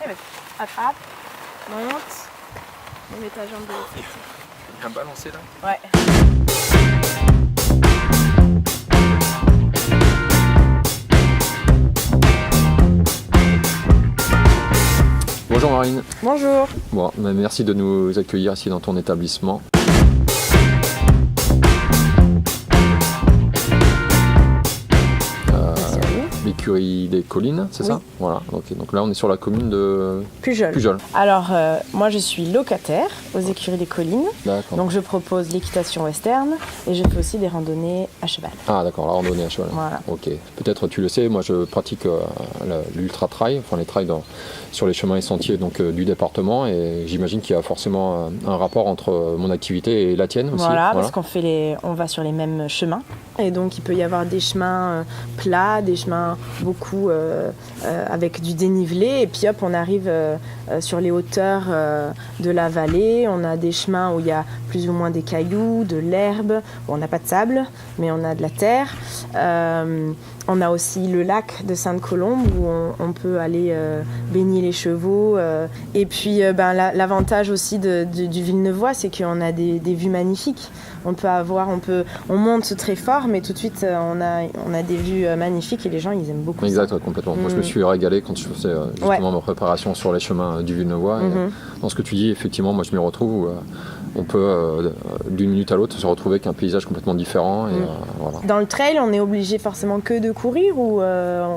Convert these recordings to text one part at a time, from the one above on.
rentrer, vas-y. Attrape, monte, et mets ta jambe de l'autre côté. Il y a un balancé là. Ouais. Bonjour Marine. Bonjour. Bon, merci de nous accueillir ici dans ton établissement. L'écurie des collines, c'est ça? Voilà. Okay. Donc là, on est sur la commune de Pujol. Alors, moi, je suis locataire aux écuries des collines. D'accord. Donc, je propose l'équitation western et je fais aussi des randonnées à cheval. Ah, d'accord, la randonnée à cheval. Voilà. Ok. Peut-être tu le sais, moi, je pratique l'ultra-trail, enfin les trails sur les chemins et sentiers du département, et j'imagine qu'il y a forcément un rapport entre mon activité et la tienne aussi. Voilà, parce on va sur les mêmes chemins. Et donc, il peut y avoir des chemins plats, des chemins beaucoup avec du dénivelé, et puis hop, on arrive sur les hauteurs de la vallée. On a des chemins où il y a plus ou moins des cailloux, de l'herbe. Bon, on n'a pas de sable, mais on a de la terre. On a aussi le lac de Sainte-Colombe où on peut aller baigner les chevaux. Et puis l'avantage aussi du Villeneuvois, c'est qu'on a des vues magnifiques. On monte très fort, mais tout de suite on a des vues magnifiques et les gens ils aiment beaucoup. Exact, ça. Complètement. Moi je me suis régalé quand je faisais justement ma préparation sur les chemins du Villeneuvois. Et dans ce que tu dis, effectivement, moi je m'y retrouve. On peut d'une minute à l'autre se retrouver avec un paysage complètement différent. Et, voilà. Dans le trail, on est obligé forcément que de courir ou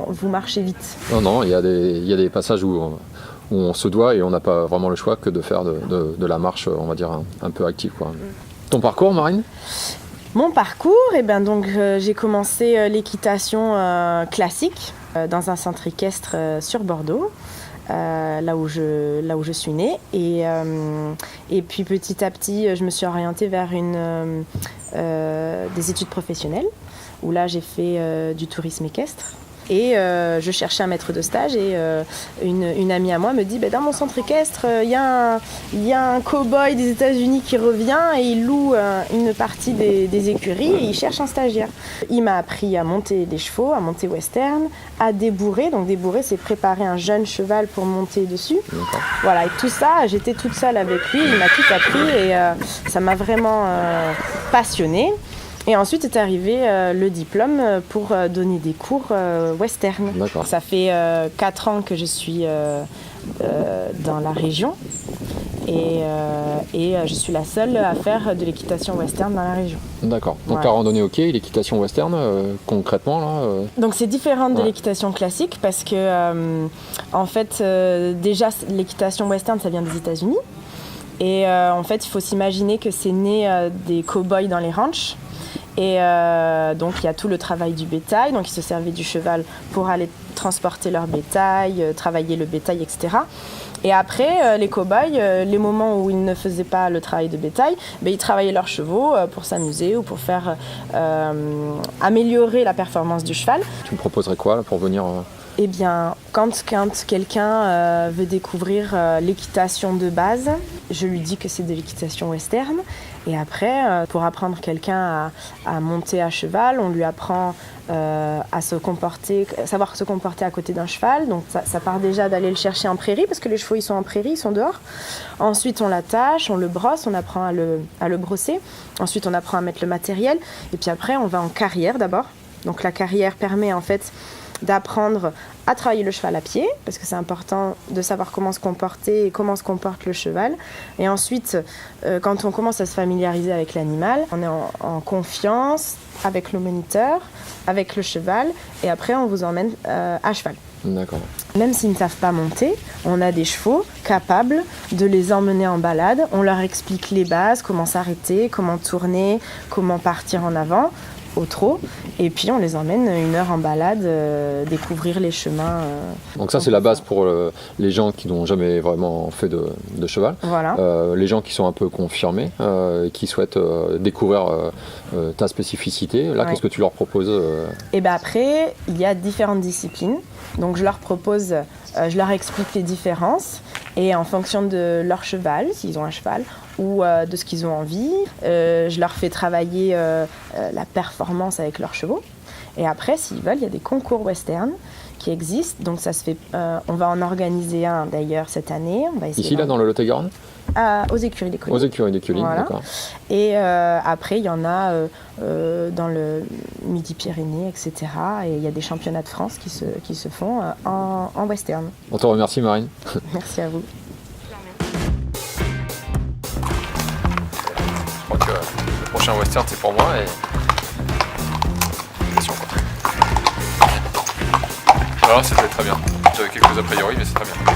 vous marchez vite? Non, il y a des passages où on se doit et on n'a pas vraiment le choix que de faire de la marche, on va dire, un peu active, quoi. Ton parcours, Marine? Mon parcours, j'ai commencé l'équitation classique dans un centre équestre sur Bordeaux. Là où je suis née, et puis petit à petit je me suis orientée vers des études professionnelles où là j'ai fait du tourisme équestre. Et je cherchais un maître de stage et une amie à moi me dit dans mon centre équestre il y a un cow-boy des États-Unis qui revient et il loue une partie des écuries et il cherche un stagiaire. Il m'a appris à monter des chevaux, à monter western, à débourrer. Donc débourrer, c'est préparer un jeune cheval pour monter dessus. D'accord. Voilà, et tout ça, j'étais toute seule avec lui, il m'a tout appris et ça m'a vraiment passionnée. Et ensuite est arrivé le diplôme pour donner des cours western. D'accord. Ça fait 4 ans que je suis dans la région et je suis la seule à faire de l'équitation western dans la région. D'accord. Donc la randonnée ok, l'équitation western concrètement là Donc c'est différent de l'équitation classique parce que en fait déjà l'équitation western ça vient des États-Unis et en fait il faut s'imaginer que c'est né des cow-boys dans les ranchs. Et donc il y a tout le travail du bétail, donc ils se servaient du cheval pour aller transporter leur bétail, travailler le bétail, etc. Et après, les cow-boys, les moments où ils ne faisaient pas le travail de bétail, ils travaillaient leurs chevaux pour s'amuser ou pour faire améliorer la performance du cheval. Tu me proposerais quoi là, pour venir Eh bien, quand quelqu'un veut découvrir l'équitation de base, je lui dis que c'est de l'équitation western. Et après, pour apprendre quelqu'un à monter à cheval, on lui apprend à savoir se comporter à côté d'un cheval. Donc ça part déjà d'aller le chercher en prairie, parce que les chevaux ils sont en prairie, ils sont dehors. Ensuite on l'attache, on le brosse, on apprend à le brosser. Ensuite on apprend à mettre le matériel. Et puis après on va en carrière d'abord. Donc la carrière permet en fait d'apprendre à travailler le cheval à pied, parce que c'est important de savoir comment se comporter et comment se comporte le cheval. Et ensuite, quand on commence à se familiariser avec l'animal, on est en confiance avec le moniteur, avec le cheval, et après on vous emmène à cheval. D'accord. Même s'ils ne savent pas monter, on a des chevaux capables de les emmener en balade. On leur explique les bases, comment s'arrêter, comment tourner, comment partir en avant au trot, et puis on les emmène 1 heure en balade, découvrir les chemins. Donc ça c'est la base pour les gens qui n'ont jamais vraiment fait de cheval. Voilà. Les gens qui sont un peu confirmés, qui souhaitent découvrir ta spécificité. Là, qu'est-ce que tu leur proposes Et après, il y a différentes disciplines. Donc je leur propose, je leur explique les différences et en fonction de leur cheval, s'ils ont un cheval, ou de ce qu'ils ont envie, je leur fais travailler la performance avec leurs chevaux. Et après, s'ils veulent, il y a des concours western qui existent. Donc ça se fait, on va en organiser un d'ailleurs cette année. On va essayer ici, là, dans le Lot-et-Garonne? Aux écuries des collines. Aux écuries des collines, voilà. D'accord. Et après, il y en a dans le Midi-Pyrénées, etc. Et il y a des championnats de France qui se font en western. On te remercie, Marine. Merci à vous. Je crois que le prochain western, c'est pour moi. Et... voilà, c'était très bien. J'avais quelques a priori, mais c'est très bien.